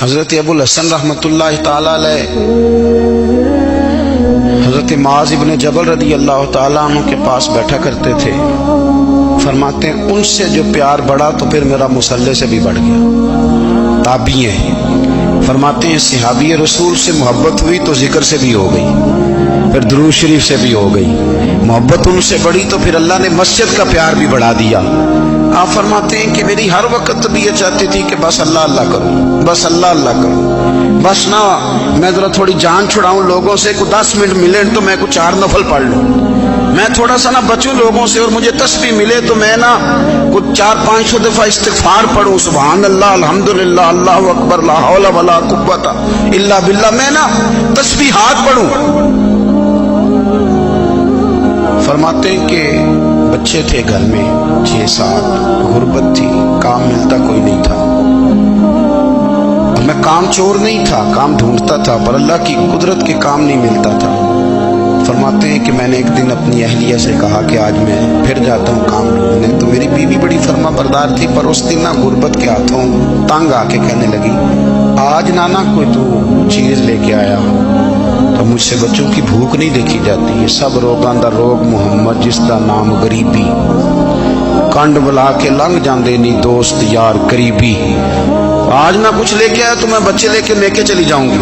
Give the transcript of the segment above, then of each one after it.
حضرت ابو الحسن رحمتullah تعالی علیہ حضرت معاذ ابن جبل رضی اللہ تعالیٰ عنہ کے پاس بیٹھا کرتے تھے. فرماتے ہیں ان سے جو پیار بڑھا تو پھر میرا مصلی سے بھی بڑھ گیا. تابعی ہیں. فرماتے ہیں صحابی رسول سے محبت ہوئی تو ذکر سے بھی ہو گئی, پھر درود شریف سے بھی ہو گئی. محبت ان سے بڑھی تو پھر اللہ نے مسجد کا پیار بھی بڑھا دیا. آپ فرماتے ہیں کہ میری ہر وقت طبیعت چاہتی تھی کہ بس اللہ اللہ کروں, بس اللہ اللہ کروں, بس نہ میں ذرا تھوڑی جان چھڑاؤں لوگوں سے, کو 10 منٹ ملے تو میں کو 4 نفل پڑھ لوں, میں تھوڑا سا نہ بچوں لوگوں سے, اور مجھے تسبیح ملے تو میں نا کچھ 400-500 دفعہ استغفار پڑھوں, سبحان اللہ, الحمدللہ, اللہ اکبر, لا حول ولا قوت الا باللہ, میں نا تسبیحات پڑھوں. فرماتے ہیں کہ بچے تھے گھر میں 6-7, غربت تھی, کام ملتا کوئی نہیں تھا, اور میں کام چور نہیں تھا, کام ڈھونڈتا تھا, پر اللہ کی قدرت کے کام نہیں ملتا تھا. فرماتے ہیں کہ میں نے ایک دن اپنی اہلیہ سے کہا کہ آج میں پھر جاتا ہوں کام ڈھونڈنے. تو میری بیوی بڑی فرما بردار تھی, پر اس دن نہ غربت کے ہاتھوں تنگ آ کے کہنے لگی, آج نانا کوئی تو چیز لے کے آیا, تو مجھ سے بچوں کی بھوک نہیں دیکھی جاتی. یہ سب روگاں دا روگ محمد جس دا نام غریبی, کنڈ بلا کے لنگ جاندے نہیں دوست یار قریبی. آج نہ کچھ لے کے آیا تو میں بچے لے کے میکے چلی جاؤں گی.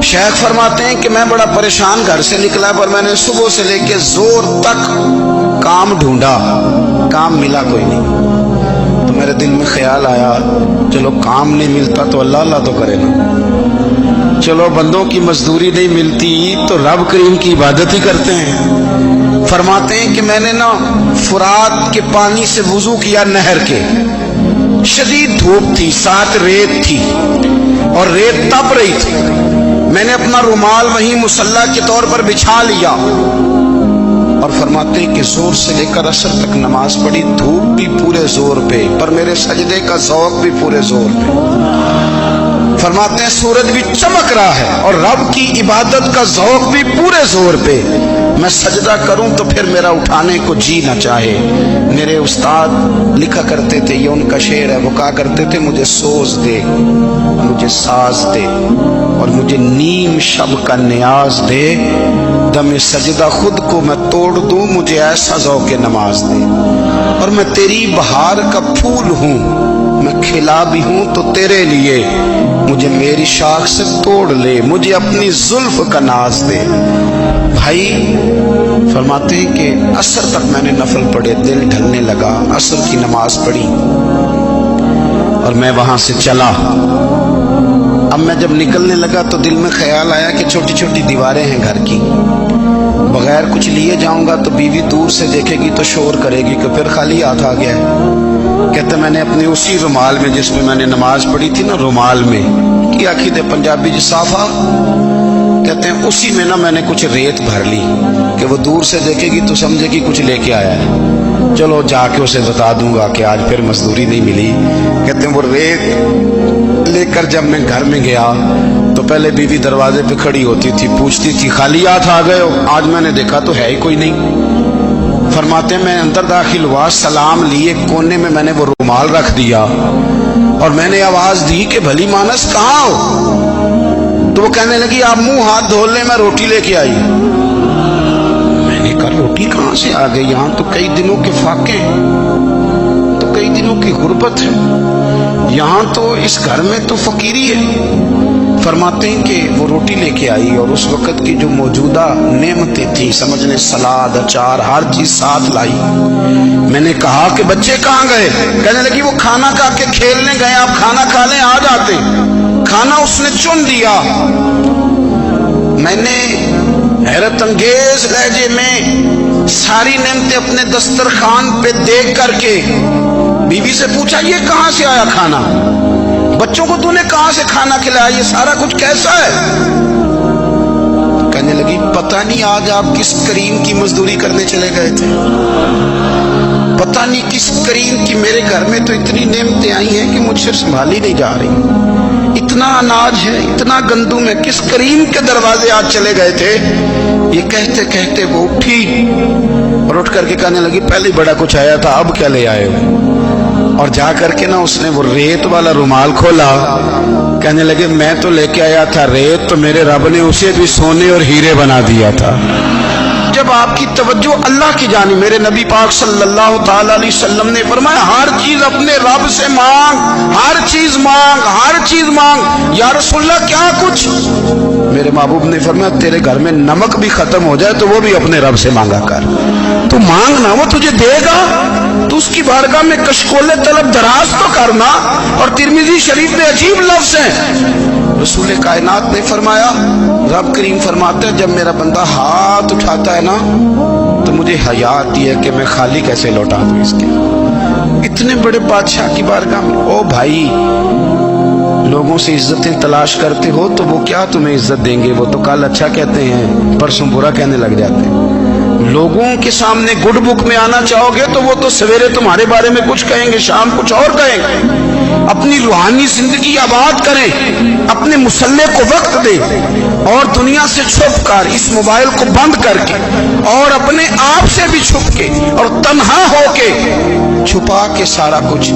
شیخ فرماتے ہیں کہ میں بڑا پریشان گھر سے نکلا, پر میں نے صبح سے لے کے زور تک کام ڈھونڈا, کام ملا کوئی نہیں. تو میرے دل میں خیال آیا, چلو کام نہیں ملتا تو اللہ اللہ تو کرے نا, چلو بندوں کی مزدوری نہیں ملتی تو رب کریم کی عبادت ہی کرتے ہیں. فرماتے ہیں کہ میں نے نا فرات کے پانی سے وضو کیا, نہر کے, شدید دھوپ تھی, ساتھ ریت تھی, اور ریت تپ رہی تھی. میں نے اپنا رومال وہیں مصلی کے طور پر بچھا لیا, اور فرماتے ہیں کہ زور سے لے کر عصر تک نماز پڑھی. دھوپ بھی پورے زور پہ, پر میرے سجدے کا ذوق بھی پورے زور پہ. فرماتے ہیں سورج بھی چمک رہا ہے, اور رب کی عبادت کا ذوق بھی پورے زور پہ. میں سجدہ کروں تو پھر میرا اٹھانے کو جی نہ چاہے. میرے استاد لکھا کرتے تھے, یہ ان کا شعر ہے, وہ کہا کرتے تھے, مجھے سوز دے, مجھے ساز دے, اور مجھے نیم شب کا نیاز دے. دم سجدہ خود کو میں توڑ دوں, مجھے ایسا ذوق نماز دے. اور میں تیری بہار کا پھول ہوں, میں کھلا بھی ہوں تو تیرے لیے, مجھے میری شاخ سے توڑ لے, مجھے اپنی زلف کا ناز دے. بھائی فرماتے ہیں کہ عصر تک میں نے نفل پڑھے, دل ڈھلنے لگا, عصر کی نماز پڑھی, اور میں وہاں سے چلا. اب میں جب نکلنے لگا تو دل میں خیال آیا کہ چھوٹی چھوٹی دیواریں ہیں گھر کی, بغیر کچھ لیے جاؤں گا تو بیوی دور سے دیکھے گی تو شور کرے گی کہ پھر خالی ہاتھ آ گیا ہے. کہتے میں نے اپنی اسی رومال میں جس میں میں نے نماز پڑھی تھی نا, رومال میں کی آخی دے پنجابی جی صافہ, کہتے ہیں اسی میں نا میں نے کچھ ریت بھر لی کہ وہ دور سے دیکھے گی تو سمجھے گی کچھ لے کے آیا ہے. چلو جا کے اسے بتا دوں گا کہ آج پھر مزدوری نہیں ملی. کہتے ہیں وہ ریت لے کر جب میں گھر میں گیا تو پہلے بیوی دروازے پہ کھڑی ہوتی تھی, پوچھتی تھی خالی ہاتھ آ گئے ہو؟ آج میں نے دیکھا تو ہے ہی کوئی نہیں. فرماتے ہیں میں اندر داخل ہوا, سلام لیے, کونے میں نے وہ رومال رکھ دیا, اور میں نے آواز دی کہ بھلی مانس کہاں ہو؟ تو وہ کہنے لگی آپ منہ ہاتھ دھو لیں, میں روٹی لے کے آئی. میں نے کہا روٹی کہاں سے آ گئی؟ یہاں تو کئی دنوں کے فاقے ہیں, تو کئی دنوں کی غربت ہے, یہاں تو اس گھر میں تو فقیری ہے. فرماتے ہیں کہ وہ روٹی لے کے آئی, اور اس وقت کی جو موجودہ نعمتیں تھیں, سمجھنے سلاد, اچار, ہر چیز ساتھ لائی. میں نے کہا کہ بچے کہاں گئے؟ کہنے لگی وہ کھانا کھا کے کھیلنے گئے, آپ کھانا کھا لیں آ جاتے. کھانا اس نے چن دیا. میں نے حیرت انگیز لہجے میں ساری نعمتیں اپنے دسترخوان پہ دیکھ کر کے بیوی سے پوچھا یہ کہاں سے آیا کھانا؟ بچوں کو تو نے کہاں سے کھانا کھلایا؟ یہ سارا کچھ کیسا ہے؟ کہنے لگی پتہ نہیں آج آپ کس کریم کی مزدوری کرنے چلے گئے تھے, پتہ نہیں کس کریم کی. میرے گھر میں تو اتنی نعمتیں آئی ہیں کہ مجھ سے سنبھالی نہیں جا رہی. اتنا اناج ہے, اتنا گندم ہے, کس کریم کے دروازے آج چلے گئے تھے؟ یہ کہتے کہتے وہ اٹھی, اور اٹھ کر کے کہنے لگی پہلے بڑا کچھ آیا تھا, اب کیا لے آئے ہو؟ اور جا کر کے نا اس نے وہ ریت والا رومال کھولا. کہنے لگے میں تو لے کے آیا تھا ریت، تو میرے رب نے اسے بھی سونے اور ہیرے بنا دیا تھا. جب آپ کی توجہ اللہ کی جانب، میرے نبی پاک صلی اللہ تعالی علیہ وسلم نے فرمایا ہر چیز اپنے رب سے مانگ، ہر چیز مانگ، ہر چیز مانگ. یا رسول اللہ کیا کچھ؟ میرے محبوب نے فرمایا تیرے گھر میں نمک بھی ختم ہو جائے تو وہ بھی اپنے رب سے مانگا کر. تو مانگنا، وہ تجھے دے گا، تو اس کی بارگاہ میں کشکول طلب دراز تو کرنا. اور ترمذی شریف میں عجیب لفظ ہیں، رسول کائنات نے فرمایا، رب کریم فرماتے ہیں جب میرا بندہ ہاتھ اٹھاتا ہے نا تو مجھے حیا آتی ہے کہ میں خالی کیسے لوٹا دوں اس کے. اتنے بڑے بادشاہ کی بارگاہ میں. او بھائی، لوگوں سے عزتیں تلاش کرتے ہو تو وہ کیا تمہیں عزت دیں گے؟ وہ تو کل اچھا کہتے ہیں، پرسوں برا کہنے لگ جاتے ہیں. لوگوں کے سامنے گڈ بک میں آنا چاہو گے تو وہ تو سویرے تمہارے بارے میں کچھ کہیں گے، شام کچھ اور کہیں گے. اپنی روحانی زندگی آباد کریں، اپنے مسلح کو وقت دیں، اور دنیا سے چھپ کر اس موبائل کو بند کر کے اور اپنے آپ سے بھی چھپ کے اور تنہا ہو کے چھپا کے سارا کچھ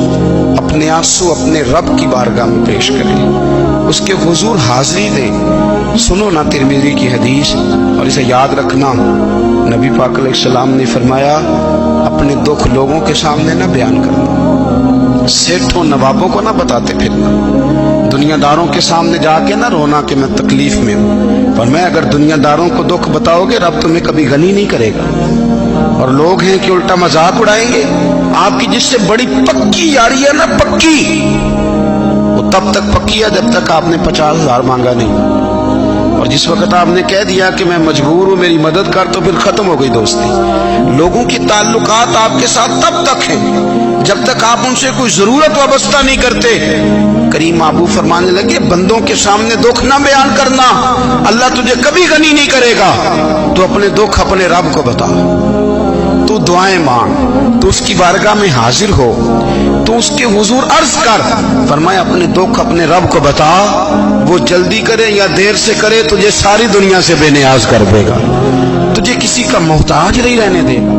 اپنے آنسو اپنے رب کی بارگاہ میں پیش کریں، اس کے حضور حاضری دیں. سنو نا ترمذی کی حدیث اور اسے یاد رکھنا. نبی پاک علیہ السلام نے فرمایا اپنے دکھ لوگوں کے سامنے نہ بیان کرنا، سیٹھوں نوابوں کو نہ بتاتے پھرنا، دنیا داروں کے سامنے جا کے نہ رونا کہ میں تکلیف میں ہوں. پر میں اگر دنیا داروں کو دکھ بتاؤ گے رب تمہیں کبھی غنی نہیں کرے گا. اور لوگ ہیں کہ الٹا مذاق اڑائیں گے. آپ کی جس سے بڑی پکی یاری ہے نا، پکی، وہ تب تک پکی ہے جب تک آپ نے 50,000 مانگا نہیں. اور جس وقت آپ نے کہہ دیا کہ میں مجبور ہوں میری مدد کر تو پھر ختم ہو گئی دوستی. لوگوں کے تعلقات آپ کے ساتھ تب تک ہیں جب تک آپ ان سے کوئی ضرورت وابستہ نہیں کرتے. کریم محبوب فرمانے لگے بندوں کے سامنے دکھ نہ بیان کرنا، اللہ تجھے کبھی غنی نہیں کرے گا. تو اپنے دکھ اپنے رب کو بتا، تو دعائیں مانگ، تو اس کی بارگاہ میں حاضر ہو، تو اس کے حضور عرض کر. فرمایا اپنے دکھ اپنے رب کو بتا، وہ جلدی کرے یا دیر سے کرے تجھے ساری دنیا سے بے نیاز کر دے گا، تجھے کسی کا محتاج نہیں رہنے دے گا.